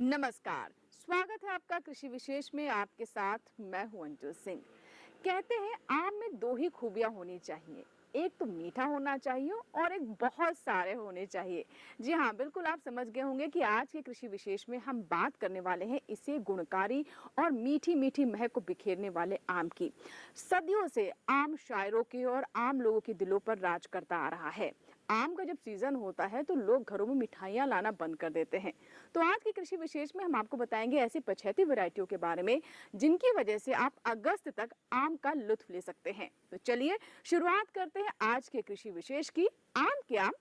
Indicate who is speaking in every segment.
Speaker 1: नमस्कार, स्वागत है आपका कृषि विशेष में। आपके साथ मैं हूं अंजू सिंह। कहते हैं आम में दो ही खूबियां होनी चाहिए, एक तो मीठा होना चाहिए और एक बहुत सारे होने चाहिए। जी हाँ, बिल्कुल आप समझ गए होंगे कि आज के कृषि विशेष में हम बात करने वाले हैं इसे गुणकारी और मीठी मीठी महक को बिखेरने वाले आम की। सदियों से आम शायरों के और आम लोगों के दिलों पर राज करता आ रहा है। आम का जब सीजन होता है तो लोग घरों में मिठाइयाँ लाना बंद कर देते हैं। तो आज के कृषि विशेष में हम आपको बताएंगे ऐसी 75 वैरायटियों के बारे में जिनकी वजह से आप अगस्त तक आम का लुत्फ ले सकते हैं। तो चलिए शुरुआत करते हैं आज के कृषि विशेष की। आम के आम।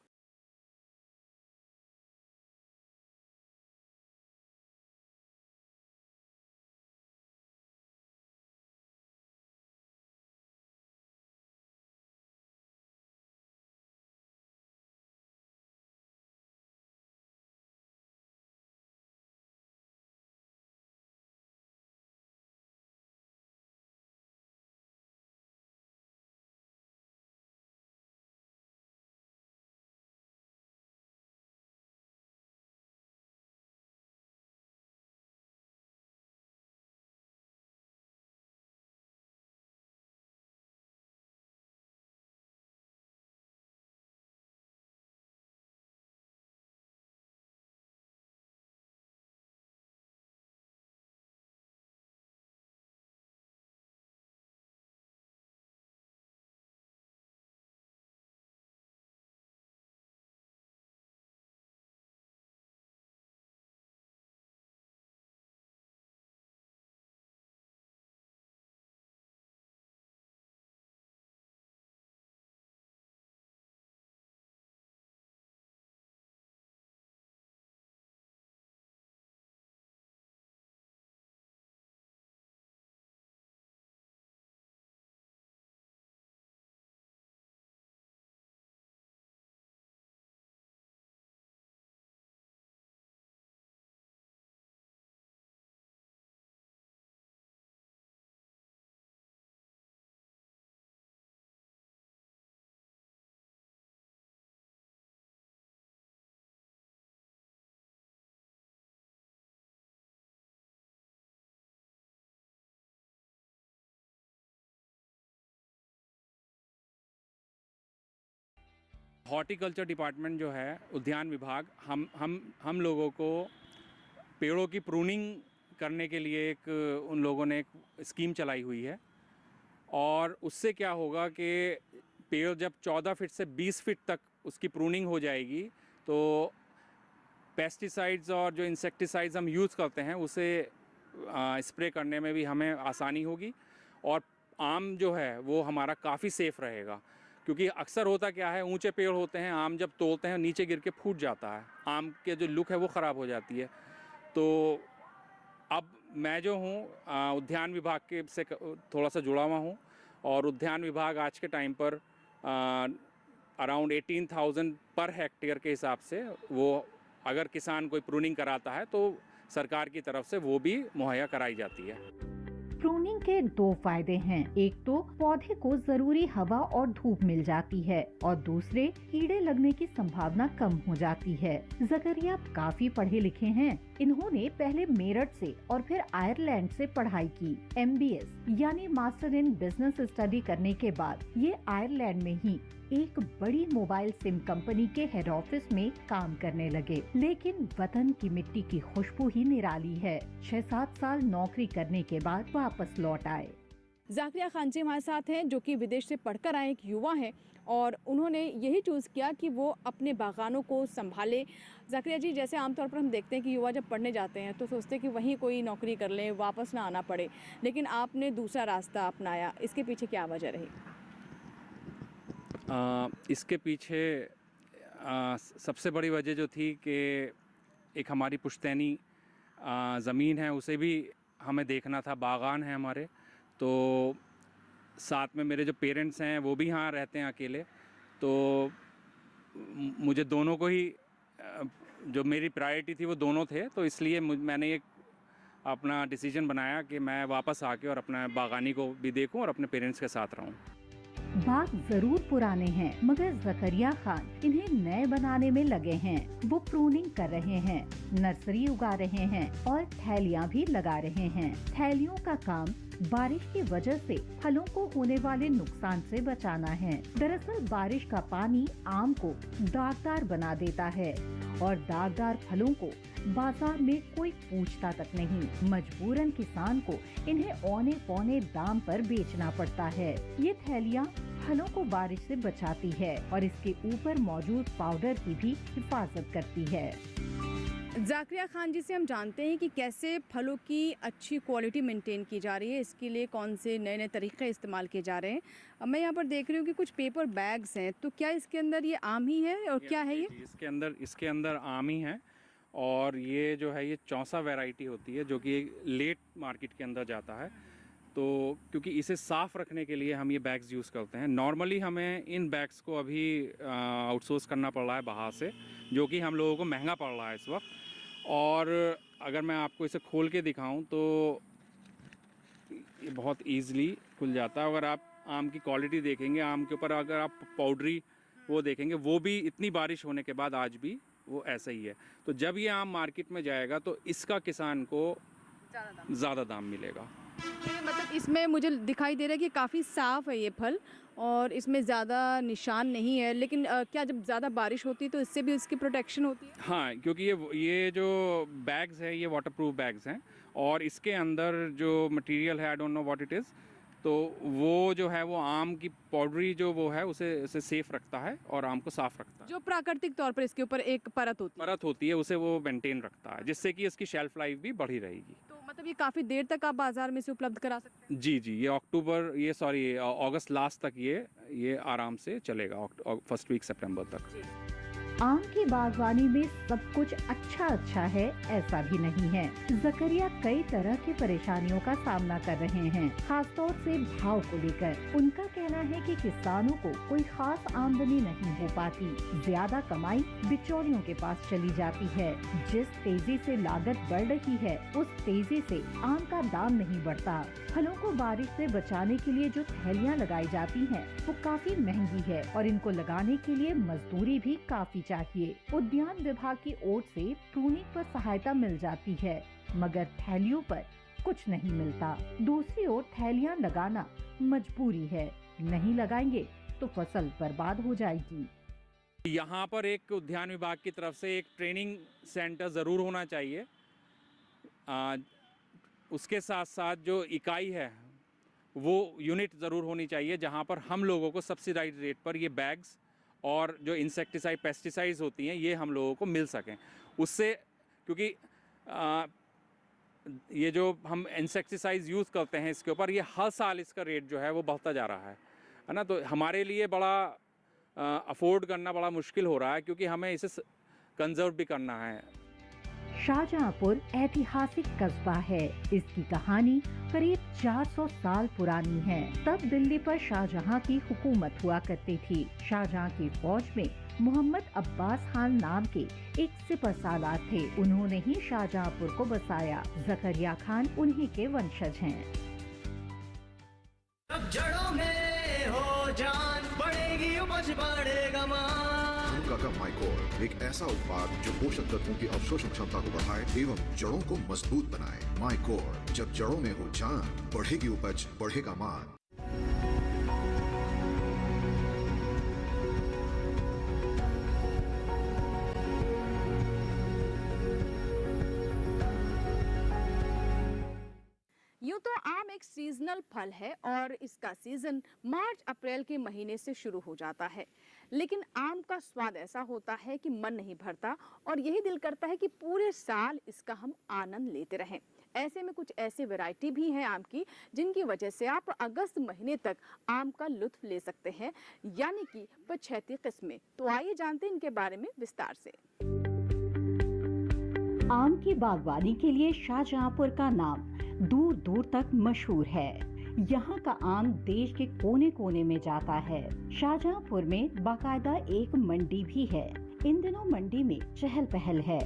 Speaker 2: हॉर्टिकल्चर डिपार्टमेंट जो है, उद्यान विभाग, हम लोगों को पेड़ों की प्रूनिंग करने के लिए एक उन लोगों ने एक स्कीम चलाई हुई है। और उससे क्या होगा कि पेड़ जब 14 फीट से 20 फीट तक उसकी प्रूनिंग हो जाएगी तो पेस्टिसाइड्स और जो इंसेक्टिसाइड्स हम यूज़ करते हैं उसे स्प्रे करने में भी हमें आसानी होगी और आम जो है वो हमारा काफ़ी सेफ़ रहेगा। क्योंकि अक्सर होता क्या है, ऊंचे पेड़ होते हैं, आम जब तोड़ते हैं नीचे गिर के फूट जाता है, आम के जो लुक है वो ख़राब हो जाती है। तो अब मैं जो हूँ उद्यान विभाग के से थोड़ा सा जुड़ा हुआ हूँ और उद्यान विभाग आज के टाइम पर अराउंड 18,000 पर हेक्टेयर के हिसाब से वो अगर किसान कोई प्रूनिंग कराता है तो सरकार की तरफ से वो भी मुहैया कराई जाती है।
Speaker 3: प्रूनिंग के दो फायदे हैं। एक तो पौधे को जरूरी हवा और धूप मिल जाती है और दूसरे कीड़े लगने की संभावना कम हो जाती है। जकरिया काफी पढ़े लिखे हैं। इन्होंने पहले मेरठ से और फिर आयरलैंड से पढ़ाई की। MBS यानी मास्टर इन बिजनेस स्टडी करने के बाद ये आयरलैंड में ही एक बड़ी मोबाइल सिम कंपनी के हेड ऑफिस में काम करने लगे। लेकिन वतन की मिट्टी की खुशबू ही निराली है। 6-7 साल नौकरी करने के बाद वापस लौट आए।
Speaker 1: जाकिया खान जी हमारे साथ हैं जो कि विदेश से पढ़कर आए एक युवा हैं और उन्होंने यही चूज़ किया कि वो अपने बागानों को संभाले। जाकिया जी, जैसे आमतौर पर हम देखते हैं कि युवा जब पढ़ने जाते हैं तो सोचते हैं कि वहीं कोई नौकरी कर लें, वापस ना आना पड़े, लेकिन आपने दूसरा रास्ता अपनाया। इसके पीछे क्या वजह रही?
Speaker 2: इसके पीछे सबसे बड़ी वजह जो थी कि एक हमारी पुश्तैनी ज़मीन है उसे भी हमें देखना था, बागान है हमारे, तो साथ में मेरे जो पेरेंट्स हैं वो भी यहाँ रहते हैं अकेले, तो मुझे दोनों को ही जो मेरी प्रायोरिटी थी वो दोनों थे, तो इसलिए मैंने एक अपना डिसीजन बनाया कि मैं वापस आके और अपना बागानी को भी देखूं और अपने पेरेंट्स के साथ रहूं।
Speaker 3: बाग जरूर पुराने हैं, मगर जकरिया खान इन्हें नए बनाने में लगे हैं। वो प्रूनिंग कर रहे हैं, नर्सरी उगा रहे हैं और थैलियां भी लगा रहे हैं। थैलियों का काम बारिश की वजह से फलों को होने वाले नुकसान से बचाना है। दरअसल बारिश का पानी आम को दागदार बना देता है और दागदार फलों को बाजार में कोई पूछता तक नहीं। मजबूरन किसान को इन्हें औने पौने दाम पर बेचना पड़ता है। ये थैलियाँ फलों को बारिश से बचाती है और इसके ऊपर मौजूद पाउडर की भी हिफाजत करती है।
Speaker 4: ज़ाकरिया खान जी से हम जानते हैं कि कैसे फलों की अच्छी क्वालिटी मेंटेन की जा रही है, इसके लिए कौन से नए नए तरीके इस्तेमाल किए जा रहे हैं। अब मैं यहाँ पर देख रही हूँ कि कुछ पेपर बैग्स हैं, तो क्या इसके अंदर ये आम ही है और क्या है ये?
Speaker 2: इसके अंदर आम ही है और ये जो है ये चौसा वैरायटी होती है जो कि लेट मार्केट के अंदर जाता है। तो क्योंकि इसे साफ़ रखने के लिए हम ये बैग्स यूज़ करते हैं। नॉर्मली हमें इन बैग्स को अभी आउटसोर्स करना पड़ रहा है बाहर से, जो कि हम लोगों को महंगा पड़ रहा है इस वक्त। और अगर मैं आपको इसे खोल के दिखाऊं तो ये बहुत ईज़िली खुल जाता है। अगर आप आम की क्वालिटी देखेंगे, आम के ऊपर अगर आप पाउडरी वो देखेंगे, वो भी इतनी बारिश होने के बाद आज भी वो ऐसा ही है। तो जब ये आम मार्केट में जाएगा तो इसका किसान को ज़्यादा दाम मिलेगा।
Speaker 4: मतलब इसमें मुझे दिखाई दे रहा है कि काफ़ी साफ़ है ये फल और इसमें ज़्यादा निशान नहीं है, लेकिन क्या जब ज़्यादा बारिश होती है तो इससे भी इसकी प्रोटेक्शन होती है?
Speaker 2: हाँ, क्योंकि ये जो बैग्स है ये वाटरप्रूफ बैग्स हैं और इसके अंदर जो मटेरियल है, I don't know what it is, तो वो जो है वो आम की पाउडरी जो वो है उसे सेफ रखता है और आम को साफ रखता है।
Speaker 4: जो प्राकृतिक तौर पर इसके ऊपर एक परत होती
Speaker 2: है उसे वो मेंटेन रखता है, जिससे कि इसकी शेल्फ लाइफ भी बढ़ी रहेगी।
Speaker 4: तो मतलब ये काफ़ी देर तक आप बाजार में से उपलब्ध करा सकते हैं?
Speaker 2: जी, ये अगस्त लास्ट तक ये आराम से चलेगा, फर्स्ट वीक सितंबर तक।
Speaker 3: आम की बागवानी में सब कुछ अच्छा है ऐसा भी नहीं है। जकरिया कई तरह की परेशानियों का सामना कर रहे हैं, खासतौर से भाव को लेकर। उनका कहना है कि किसानों को कोई खास आमदनी नहीं हो पाती, ज्यादा कमाई बिचौलियों के पास चली जाती है। जिस तेजी से लागत बढ़ रही है उस तेजी से आम का दाम नहीं बढ़ता। फलों को बारिश से बचाने के लिए जो थैलियाँ लगाई जाती हैं, वो काफी महंगी है और इनको लगाने के लिए मजदूरी भी काफी चाहिए। उद्यान विभाग की ओर से प्रूनिंग पर सहायता मिल जाती है, मगर थैलियों पर कुछ नहीं मिलता। दूसरी ओर थैलियाँ लगाना मजबूरी है, नहीं लगाएंगे तो फसल बर्बाद हो जाएगी।
Speaker 2: यहाँ पर एक उद्यान विभाग की तरफ से एक ट्रेनिंग सेंटर ज़रूर होना चाहिए। उसके साथ साथ जो इकाई है वो यूनिट ज़रूर होनी चाहिए, जहाँ पर हम लोगों को सब्सिडाइज रेट पर ये बैग्स और जो इंसेक्टिसाइड पेस्टिसाइड्स होती हैं ये हम लोगों को मिल सकें। उससे क्योंकि ये जो हम इंसेक्टिसाइड्स यूज़ करते हैं इसके ऊपर, ये हर साल इसका रेट जो है वो बढ़ता जा रहा है ना। तो हमारे लिए बड़ा अफोर्ड करना बड़ा मुश्किल हो रहा है, क्योंकि हमें इसे कंजर्व भी करना है।
Speaker 3: शाहजहांपुर ऐतिहासिक कस्बा है। इसकी कहानी करीब 400 साल पुरानी है। तब दिल्ली पर शाहजहां की हुकूमत हुआ करती थी। शाहजहां की फौज में मोहम्मद अब्बास खान नाम के एक सिपहसालार थे। उन्होंने ही शाहजहांपुर को बसाया। जकरिया खान उन्हीं के वंशज हैं।
Speaker 5: अब जड़ों में हो जान, बढ़ेगी उपज, बढ़ेगा मान।
Speaker 6: का माइकोर एक ऐसा उत्पाद जो पोषक तत्वों की अवशोषण क्षमता को बढ़ाए एवं जड़ों को मजबूत बनाए। माइकोर, जब जड़ों में हो जान, बढ़ेगी उपज, बढ़ेगा मान।
Speaker 1: यूँ तो आम एक सीजनल फल है और इसका सीजन मार्च अप्रैल के महीने से शुरू हो जाता है, लेकिन आम का स्वाद ऐसा होता है कि मन नहीं भरता और यही दिल करता है कि पूरे साल इसका हम आनंद लेते रहें। ऐसे में कुछ ऐसी वैरायटी भी हैं आम की जिनकी वजह से आप अगस्त महीने तक आम का लुत्फ ले सकते हैं, यानी कि 65 किस्में। तो आइए जानते हैं इनके बारे में विस्तार से।
Speaker 3: आम की बागवानी के लिए शाहजहांपुर का नाम दूर दूर तक मशहूर है। यहाँ का आम देश के कोने कोने में जाता है। शाहजहांपुर में बाकायदा एक मंडी भी है। इन दिनों मंडी में चहल पहल है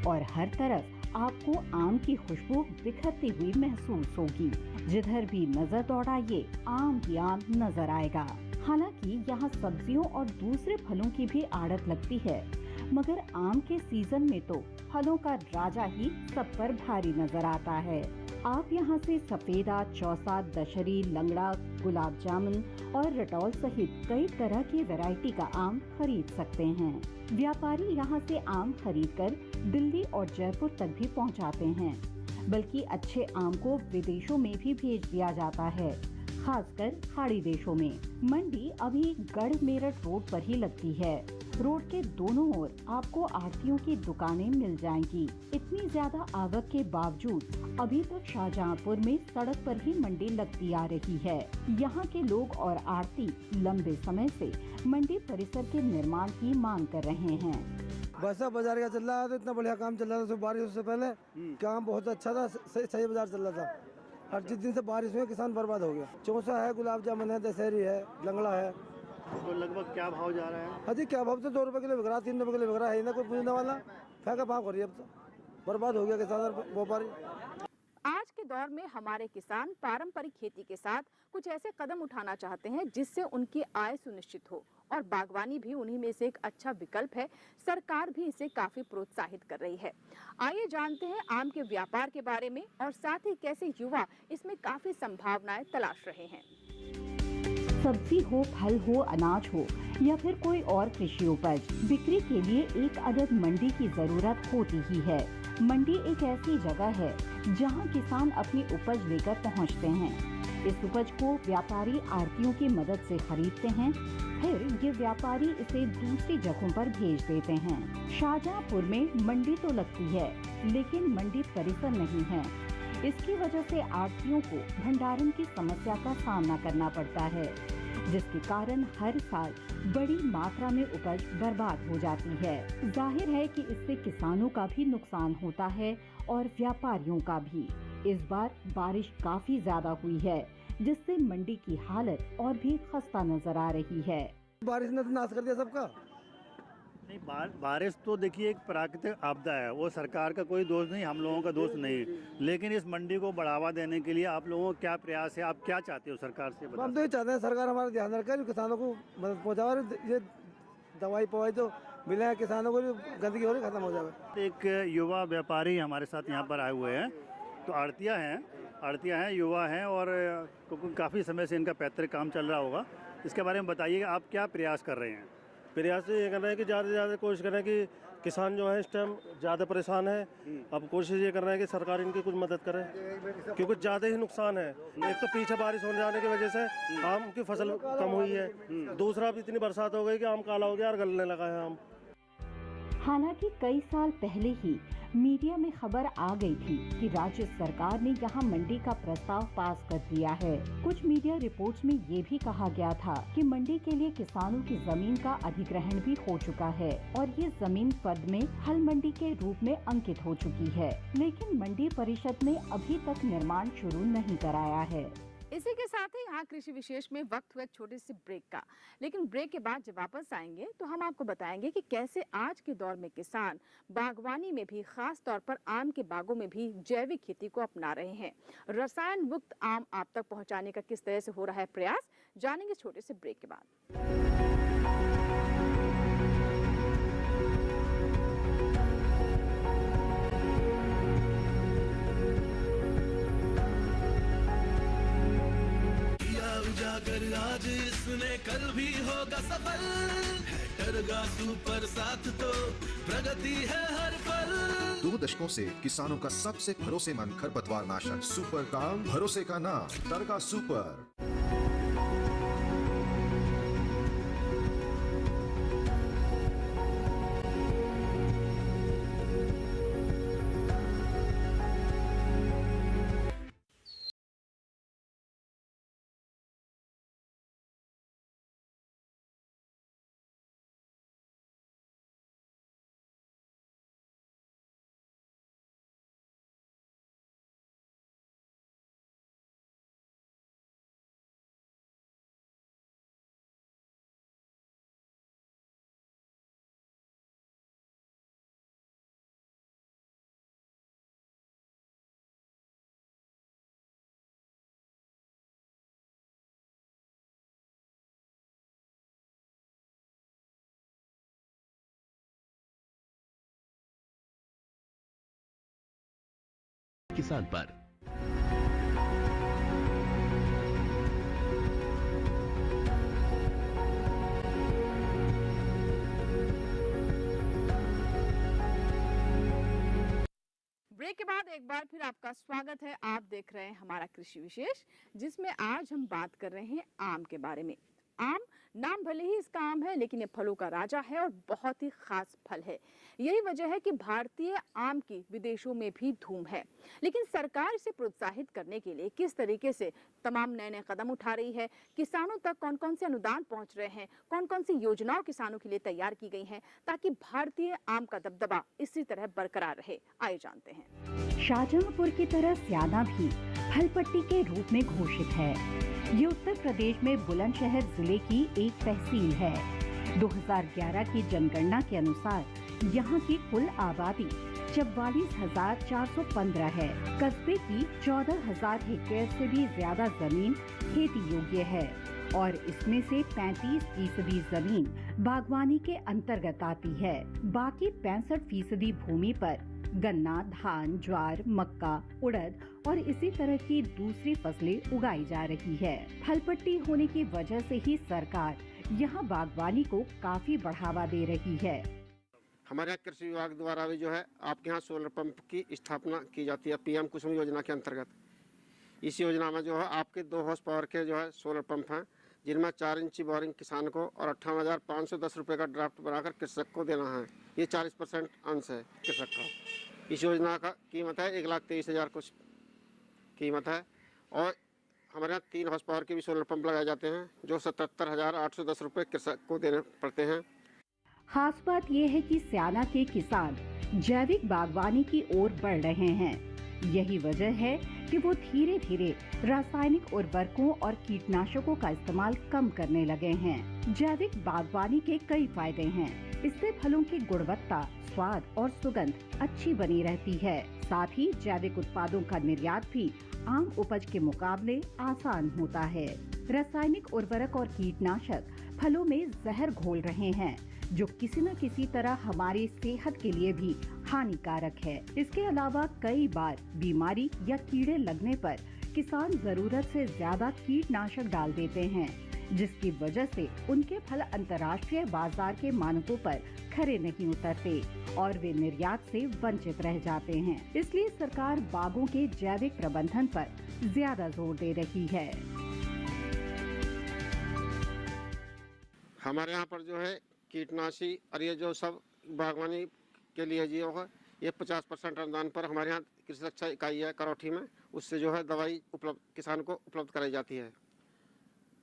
Speaker 3: और हर तरफ आपको आम की खुशबू बिखरती हुई महसूस होगी। जिधर भी नजर दौड़ाइए आम ही आम नजर आएगा। हालांकि यहाँ सब्जियों और दूसरे फलों की भी आड़त लगती है, मगर आम के सीजन में तो फलों का राजा ही सब पर भारी नजर आता है। आप यहाँ से सफेदा, चौसा, दशहरी, लंगड़ा, गुलाब जामुन और रटौल सहित कई तरह की वैरायटी का आम खरीद सकते हैं। व्यापारी यहाँ से आम खरीदकर दिल्ली और जयपुर तक भी पहुँचाते हैं, बल्कि अच्छे आम को विदेशों में भी भेज दिया जाता है, खासकर खाड़ी देशों में। मंडी अभी गढ़ मेरठ रोड पर ही लगती है। रोड के दोनों ओर आपको आढ़तियों की दुकानें मिल जाएंगी। इतनी ज्यादा आवक के बावजूद अभी तक शाहजहांपुर में सड़क पर ही मंडी लगती आ रही है। यहाँ के लोग और आढ़ती लंबे समय से मंडी परिसर के निर्माण की मांग कर रहे हैं।
Speaker 7: वैसा बाजार का चल रहा है, तो इतना बढ़िया काम चल रहा था बारिश से पहले। काम बहुत अच्छा था, सही बाजार चल रहा था। और जिस दिन से बारिश हुई किसान बर्बाद हो गया। चौसा है, गुलाब जामुन है, दशहरी है, लंगड़ा है।
Speaker 8: तो लगभग क्या भाव जा रहा है?
Speaker 7: अजी क्या भाव? तो 2 रुपए किलो बिक रहा, 3 रुपए किलो बिक रहा है ना, कोई पूछने वाला। फेंका भाव करिए, अब तो बर्बाद हो गया किसान और व्यापारी।
Speaker 1: आज के दौर में हमारे किसान पारंपरिक खेती के साथ कुछ ऐसे कदम उठाना चाहते हैं जिससे उनकी आय सुनिश्चित हो, और बागवानी भी उन्हीं में से एक अच्छा विकल्प है। सरकार भी इसे काफी प्रोत्साहित कर रही है। आइए जानते हैं आम के व्यापार के बारे में, और साथ ही कैसे युवा इसमें काफी संभावनाएं तलाश रहे हैं।
Speaker 3: सब्जी हो, फल हो, अनाज हो या फिर कोई और कृषि उपज, बिक्री के लिए एक अदद मंडी की जरूरत होती ही है। मंडी एक ऐसी जगह है जहां किसान अपनी उपज लेकर पहुंचते हैं। इस उपज को व्यापारी आढ़तियों की मदद से खरीदते हैं, फिर ये व्यापारी इसे दूसरी जगहों पर भेज देते हैं। शाहजहांपुर में मंडी तो लगती है, लेकिन मंडी परिसर नहीं है। इसकी वजह से आढ़तियों को भंडारण की समस्या का सामना करना पड़ता है, जिसके कारण हर साल बड़ी मात्रा में उपज बर्बाद हो जाती है। जाहिर है कि इससे किसानों का भी नुकसान होता है और व्यापारियों का भी। इस बार बारिश काफी ज्यादा हुई है, जिससे मंडी की हालत और भी खस्ता नजर आ रही है।
Speaker 7: बारिश ने तो नाश कर दिया सबका।
Speaker 8: नहीं, बारिश तो देखिए एक प्राकृतिक आपदा है, वो सरकार का कोई दोष नहीं, हम लोगों का दोष नहीं। लेकिन इस मंडी को बढ़ावा देने के लिए आप लोगों का क्या प्रयास है? आप क्या चाहते हो सरकार से?
Speaker 7: हम तो ये चाहते हैं सरकार हमारा ध्यान रखे, किसानों को मदद पहुँचाओ। ये दवाई पवाई तो मिले, किसानों को भी गंदगी हो रही खत्म हो जाए।
Speaker 8: एक युवा व्यापारी हमारे साथ यहाँ पर आए हुए हैं, तो आढ़तियाँ हैं, युवा हैं, और काफ़ी समय से इनका पैतृक काम चल रहा होगा। इसके बारे में बताइए, आप क्या प्रयास कर रहे हैं?
Speaker 9: प्रयास ये कर रहे हैं कि ज़्यादा से ज़्यादा कोशिश कर रहे हैं कि किसान जो है इस टाइम ज़्यादा परेशान है। अब कोशिश ये कर रहे हैं कि सरकार इनकी कुछ मदद करे, क्योंकि ज़्यादा ही नुकसान है। एक तो पीछे बारिश होने जाने की वजह से आम की फसल कम हुई है, दूसरा अब इतनी बरसात हो गई कि आम काला हो गया और गलने लगा है आम।
Speaker 3: हालांकि कई साल पहले ही मीडिया में खबर आ गई थी कि राज्य सरकार ने यहां मंडी का प्रस्ताव पास कर दिया है। कुछ मीडिया रिपोर्ट्स में ये भी कहा गया था कि मंडी के लिए किसानों की जमीन का अधिग्रहण भी हो चुका है और ये जमीन फर्द में हल मंडी के रूप में अंकित हो चुकी है, लेकिन मंडी परिषद ने अभी तक निर्माण शुरू नहीं कराया है।
Speaker 1: इसी के साथ ही यहाँ कृषि विशेष में वक्त हुआ एक छोटे से ब्रेक का, लेकिन ब्रेक के बाद जब वापस आएंगे तो हम आपको बताएंगे कि कैसे आज के दौर में किसान बागवानी में भी, खास तौर पर आम के बागों में भी जैविक खेती को अपना रहे हैं। रसायन मुक्त आम आप तक पहुँचाने का किस तरह से हो रहा है प्रयास, जानेंगे छोटे से ब्रेक के बाद।
Speaker 5: जागर आज इसने कल भी होगा सफल, है टरगा सुपर साथ तो प्रगति है हर पल।
Speaker 6: 2 दशकों से किसानों का सबसे भरोसेमंद खरपतवार नाशक सुपर काम, भरोसे का नाम टरगा सुपर।
Speaker 10: किसान पर।
Speaker 1: ब्रेक के बाद एक बार फिर आपका स्वागत है। आप देख रहे हैं हमारा कृषि विशेष, जिसमें आज हम बात कर रहे हैं आम के बारे में। आम नाम भले ही इसका आम है, लेकिन ये फलों का राजा है और बहुत ही खास फल है। यही वजह है कि भारतीय आम की विदेशों में भी धूम है। लेकिन सरकार इसे प्रोत्साहित करने के लिए किस तरीके से तमाम नए नए कदम उठा रही है, किसानों तक कौन कौन से अनुदान पहुंच रहे हैं, कौन कौन सी योजनाओं किसानों के लिए तैयार की गई हैं, ताकि भारतीय आम का दबदबा इसी तरह बरकरार रहे, आइए जानते हैं।
Speaker 3: शाहजहांपुर की तरह स्याना भी फलपट्टी के रूप में घोषित है। ये उत्तर प्रदेश में बुलंदशहर जिले की एक तहसील है। 2011 की जनगणना के अनुसार यहाँ की कुल आबादी 44,415 है। कस्बे की 14,000 हेक्टेयर से भी ज्यादा जमीन खेती योग्य है और इसमें से 35% जमीन बागवानी के अंतर्गत आती है। बाकी 65% भूमि पर गन्ना, धान, ज्वार, मक्का, उड़द और इसी तरह की दूसरी फसलें उगाई जा रही है। फलपट्टी होने की वजह से ही सरकार यहाँ बागवानी को काफी बढ़ावा दे रही है।
Speaker 11: हमारे यहाँ कृषि विभाग द्वारा भी जो है आपके यहाँ सोलर पंप की स्थापना की जाती है पीएम कुसुम योजना के अंतर्गत। इस योजना में जो है आपके 2 हॉर्स पावर के जो है सोलर पंप हैं, जिनमें 4 इंची बोरिंग किसान को और 58,510 रुपये का ड्राफ्ट बनाकर कृषक को देना है। ये 40% अंश है कृषक का। इस योजना का कीमत है 1,23,000 कुछ कीमत है। और हमारे यहाँ 3 हॉर्स पावर के भी सोलर पंप लगाए जाते हैं, जो 77,810 रुपये कृषक को देने पड़ते हैं।
Speaker 3: खास बात यह है कि स्याना के किसान जैविक बागवानी की ओर बढ़ रहे हैं। यही वजह है कि वो धीरे धीरे रासायनिक उर्वरकों और कीटनाशकों का इस्तेमाल कम करने लगे हैं। जैविक बागवानी के कई फायदे हैं। इससे फलों की गुणवत्ता, स्वाद और सुगंध अच्छी बनी रहती है। साथ ही जैविक उत्पादों का निर्यात भी आम उपज के मुकाबले आसान होता है। रासायनिक उर्वरक और कीटनाशक फलों में जहर घोल रहे हैं, जो किसी न किसी तरह हमारी सेहत के लिए भी हानिकारक है। इसके अलावा कई बार बीमारी या कीड़े लगने पर किसान जरूरत से ज्यादा कीटनाशक डाल देते हैं, जिसकी वजह से उनके फल अंतर्राष्ट्रीय बाजार के मानकों पर खरे नहीं उतरते और वे निर्यात से वंचित रह जाते हैं। इसलिए सरकार बागों के जैविक प्रबंधन पर ज्यादा जोर दे रही है।
Speaker 11: हमारे यहाँ पर जो है कीटनाशी और ये जो सब बागवानी के लिए जो है ये 50% अनुदान पर हमारे यहाँ कृषि रक्षा इकाई है करौठी में, उससे जो है दवाई उपलब्ध किसान को उपलब्ध कराई जाती है।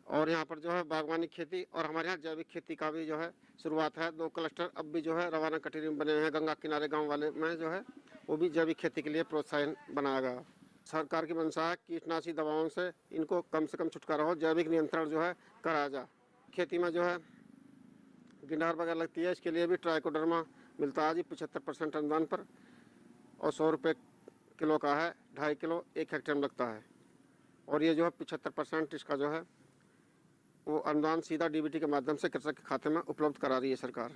Speaker 11: और यहाँ पर जो है बागवानी खेती और हमारे यहाँ जैविक खेती का भी जो है शुरुआत है। 2 क्लस्टर अब भी जो है रवाना कटेरी में बने हैं। गंगा किनारे गांव वाले में जो है वो भी जैविक खेती के लिए प्रोत्साहन बनाया गया। सरकार की मंशा है कीटनाशी दवाओं से इनको कम से कम छुटकारा हो, जैविक नियंत्रण जो है कराया जाए। खेती में जो है गिंडार वगैरह लगती है, इसके लिए भी ट्राइकोडर्मा मिलता है जी 75% अनुदान पर और 100 रुपये किलो का है। 2.5 किलो 1 हेक्टेयर में लगता है। और ये जो है 75% इसका जो है वो अनुदान सीधा डीबीटी के माध्यम से कृषक के खाते में उपलब्ध करा रही है सरकार।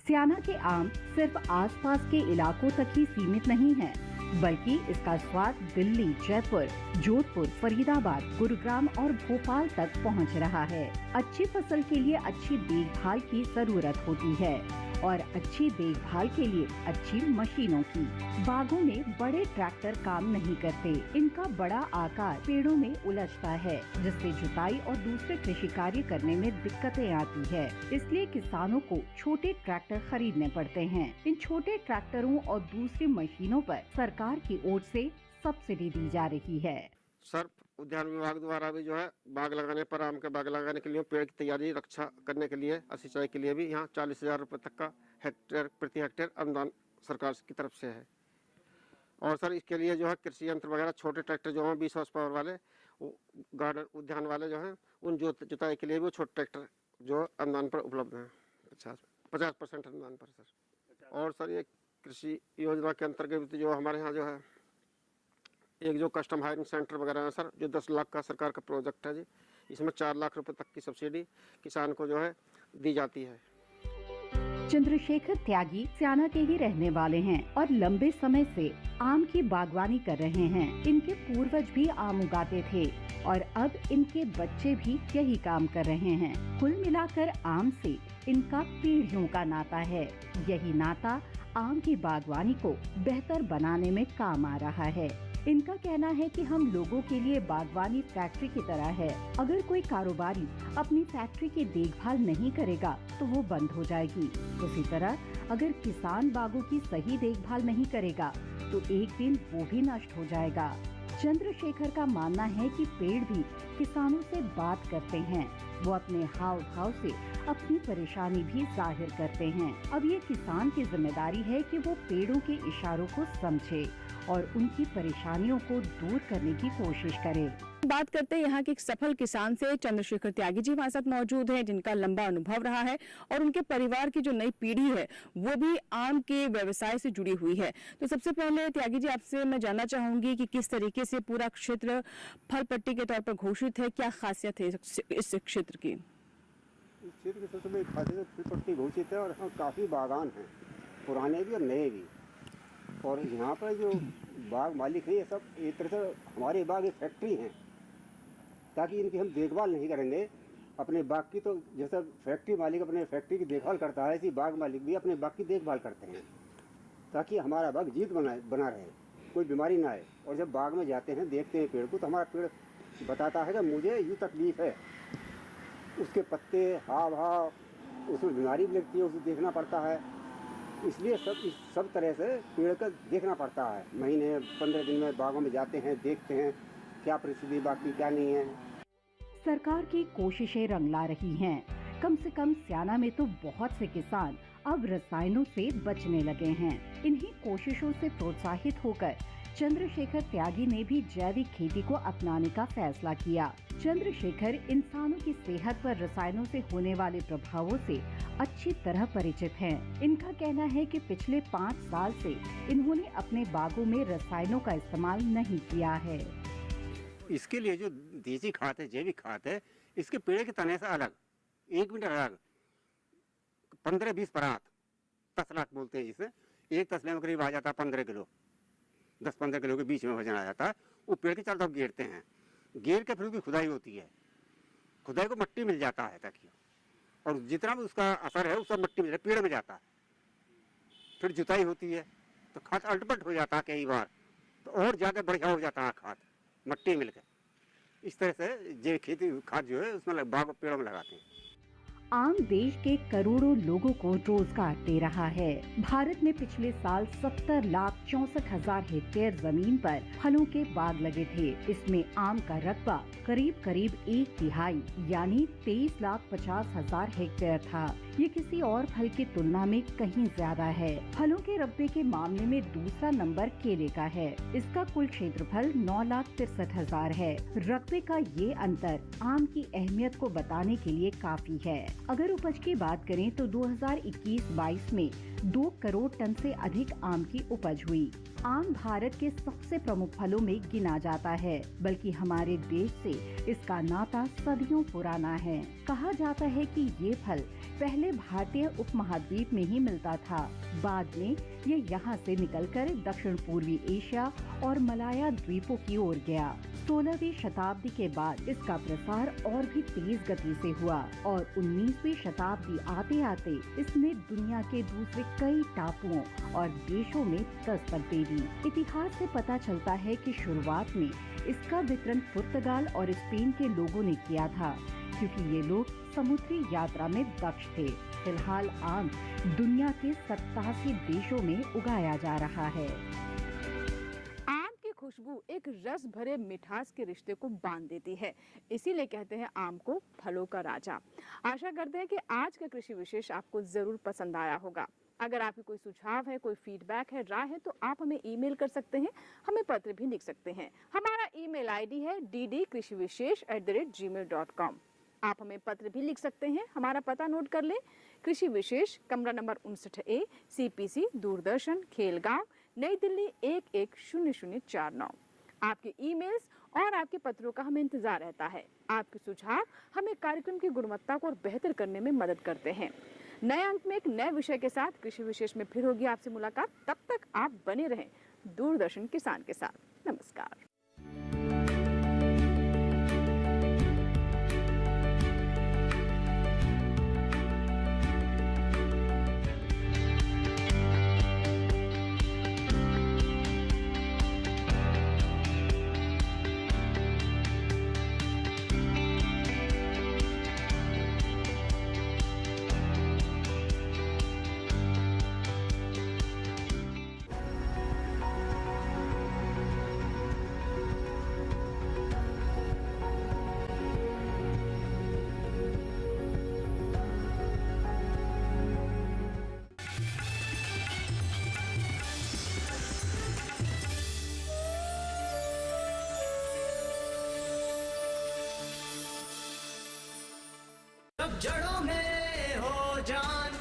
Speaker 3: स्याना के आम सिर्फ आसपास के इलाकों तक ही सीमित नहीं है, बल्कि इसका स्वाद दिल्ली, जयपुर, जोधपुर, फरीदाबाद, गुरुग्राम और भोपाल तक पहुंच रहा है। अच्छी फसल के लिए अच्छी देखभाल की जरूरत होती है और अच्छी देखभाल के लिए अच्छी मशीनों की। बागों में बड़े ट्रैक्टर काम नहीं करते। इनका बड़ा आकार पेड़ों में उलझता है, जिससे जुताई और दूसरे कृषि कार्य करने में दिक्कतें आती है। इसलिए किसानों को छोटे ट्रैक्टर खरीदने पड़ते हैं। इन छोटे ट्रैक्टरों और दूसरी मशीनों पर सरकार की ओर से सब्सिडी दी जा रही है।
Speaker 11: सर्प उद्यान विभाग द्वारा भी जो है बाग लगाने पर, आम के बाग लगाने के लिए, पेड़ की तैयारी रक्षा करने के लिए और सिंचाई के लिए भी यहाँ 40,000 रुपये तक का हेक्टेयर प्रति हेक्टेयर अनुदान सरकार की तरफ से है। और सर इसके लिए जो है कृषि यंत्र वगैरह छोटे ट्रैक्टर जो हैं 20 हॉर्स पावर वाले, वो गार्डन उद्यान वाले जो हैं उन जुताई के लिए भी वो छोटे ट्रैक्टर जो अनुदान पर उपलब्ध हैं 50% अनुदान पर सर। और सर ये कृषि योजना के अंतर्गत जो हमारे यहाँ जो है एक जो कस्टम हायरिंग सेंटर वगैरह है सर, जो 10 लाख का सरकार का प्रोजेक्ट है जी, इसमें 4 लाख रुपए तक की सब्सिडी किसान को जो है दी जाती है।
Speaker 3: चंद्रशेखर त्यागी स्याना के ही रहने वाले हैं और लंबे समय से आम की बागवानी कर रहे हैं। इनके पूर्वज भी आम उगाते थे और अब इनके बच्चे भी यही काम कर रहे हैं। कुल मिलाकर आम से इनका पीढ़ियों का नाता है। यही नाता आम की बागवानी को बेहतर बनाने में काम आ रहा है। इनका कहना है कि हम लोगों के लिए बागवानी फैक्ट्री की तरह है। अगर कोई कारोबारी अपनी फैक्ट्री की देखभाल नहीं करेगा तो वो बंद हो जाएगी। उसी तरह अगर किसान बागों की सही देखभाल नहीं करेगा तो एक दिन वो भी नष्ट हो जाएगा। चंद्रशेखर का मानना है कि पेड़ भी किसानों से बात करते हैं। वो अपने हाव भाव से अपनी परेशानी भी जाहिर करते हैं। अब ये किसान की जिम्मेदारी है कि वो पेड़ों के इशारों को समझे और उनकी परेशानियों को दूर करने की कोशिश करे।
Speaker 4: बात करते हैं यहाँ के एक सफल किसान से। चंद्रशेखर त्यागी जी हमारे साथ मौजूद हैं, जिनका लंबा अनुभव रहा है और उनके परिवार की जो नई पीढ़ी है वो भी आम के व्यवसाय से जुड़ी हुई है। तो सबसे पहले त्यागी जी, आपसे मैं जानना चाहूंगी कि किस तरीके से पूरा क्षेत्र फल पट्टी के तौर पर घोषित है, क्या खासियत है इस क्षेत्र की?
Speaker 10: इस क्षेत्र की सबसे बड़ी खासियत फल पट्टी घोषित है और यहाँ काफ़ी बागान हैं, पुराने भी और नए भी। और यहाँ पर जो बाग मालिक हैं ये सब एक तरह से हमारे बाग एक फैक्ट्री हैं, ताकि इनकी हम देखभाल नहीं करेंगे अपने बाग की, तो जैसा फैक्ट्री मालिक अपने फैक्ट्री की देखभाल करता है, ऐसी बाग मालिक भी अपने बाग की देखभाल करते हैं, ताकि हमारा बाग जीत बना रहे, कोई बीमारी ना आए। और जब बाग में जाते हैं, देखते हैं पेड़ को, तो हमारा पेड़ बताता है कि मुझे यूँ तकलीफ़ है, उसके पत्ते हाव भाव, उसमें बीमारी भी लगती है, उसे देखना पड़ता है। इसलिए सब तरह से पेड़ का देखना पड़ता है। महीने 15 दिन में बागों में जाते हैं, देखते हैं क्या परिस्थिति बाकी क्या नहीं है।
Speaker 3: सरकार की कोशिशें रंग ला रही हैं। कम से कम स्याना में तो बहुत से किसान अब रसायनों से बचने लगे हैं। इन्हीं कोशिशों से प्रोत्साहित होकर चंद्रशेखर त्यागी ने भी जैविक खेती को अपनाने का फैसला किया। चंद्रशेखर इंसानों की सेहत पर रसायनों से होने वाले प्रभावों से अच्छी तरह परिचित हैं। इनका कहना है कि पिछले 5 साल से इन्होंने अपने बागों में रसायनों का इस्तेमाल नहीं किया है।
Speaker 10: इसके लिए जो देसी खाद है, जैविक खाद है, इसके पेड़ के तने से अलग 1 मीटर अलग 15-20 परात, तसलाक बोलते हैं जिसे, एक तसले में करीब आ जाता है 15 किलो, 10-15 किलो के बीच में वजन आ जाता है। वो पेड़ के चारों तरफ घेरते हैं, घेर के फिर उसकी खुदाई होती है, खुदाई को मिट्टी मिल जाता है ताकि, और जितना भी उसका असर है उसका मिट्टी में पेड़ में जाता है। फिर जुताई होती है तो खाद अल्टपट हो जाता है कई बार, तो और ज़्यादा बढ़िया हो जाता है खाद मिट्टी मिलकर। इस तरह से जैविक खेती खाद जो है उसमें बाग पेड़ों में लगाते हैं।
Speaker 3: आम देश के करोड़ों लोगों को रोजगार दे रहा है। भारत में पिछले साल 70,64,000 हेक्टेयर जमीन पर फलों के बाग लगे थे। इसमें आम का रकबा करीब 1/3 यानी 23,50,000 हेक्टेयर था। ये किसी और फल की तुलना में कहीं ज्यादा है। फलों के रकबे के मामले में दूसरा नंबर केले का है। इसका कुल क्षेत्रफल 9,63,000 है। रकबे का ये अंतर आम की अहमियत को बताने के लिए काफी है। अगर उपज की बात करें तो 2021-22 में 2 करोड़ टन से अधिक आम की उपज हुई। आम भारत के सबसे प्रमुख फलों में गिना जाता है, बल्कि हमारे देश से इसका नाता सदियों पुराना है। कहा जाता है कि ये फल पहले भारतीय उपमहाद्वीप में ही मिलता था, बाद में ये यहाँ से निकलकर दक्षिण पूर्वी एशिया और मलाया द्वीपों की ओर गया। 16वीं शताब्दी के बाद इसका प्रसार और भी तेज गति से हुआ और 19वीं शताब्दी आते आते इसने दुनिया के दूसरे कई टापुओं और देशों में दस्तक दे दी। इतिहास से पता चलता है कि शुरुआत में इसका वितरण पुर्तगाल और स्पेन के लोगों ने किया था, क्योंकि ये लोग समुद्री यात्रा में दक्ष थे। फिलहाल आम दुनिया के 87 देशों में उगाया जा रहा है।
Speaker 1: खुशबू एक रस भरे मिठास के रिश्ते को बांध देती है, इसीलिए कहते हैं आम को फलों का राजा। आशा करते हैं कि आज का कृषि विशेष आपको जरूर पसंद आया होगा। अगर आपकी कोई सुझाव है, कोई फीडबैक है, राय है, तो आप हमें ईमेल कर सकते हैं, हमें पत्र भी लिख सकते हैं। हमारा ईमेल आईडी है ddkrishivishesh@gmail.com। आप हमें पत्र भी लिख सकते हैं। हमारा पता नोट कर लें, कृषि विशेष, कमरा number 59A, CPC, Doordarshan, Khelgaon, नई दिल्ली 110049। आपके ईमेल्स और आपके पत्रों का हमें इंतजार रहता है। आपके सुझाव हमें कार्यक्रम की गुणवत्ता को और बेहतर करने में मदद करते हैं। नए अंक में एक नए विषय के साथ कृषि विशेष में फिर होगी आपसे मुलाकात। तब तक आप बने रहें दूरदर्शन किसान के साथ। नमस्कार।
Speaker 5: जब जड़ों में हो जा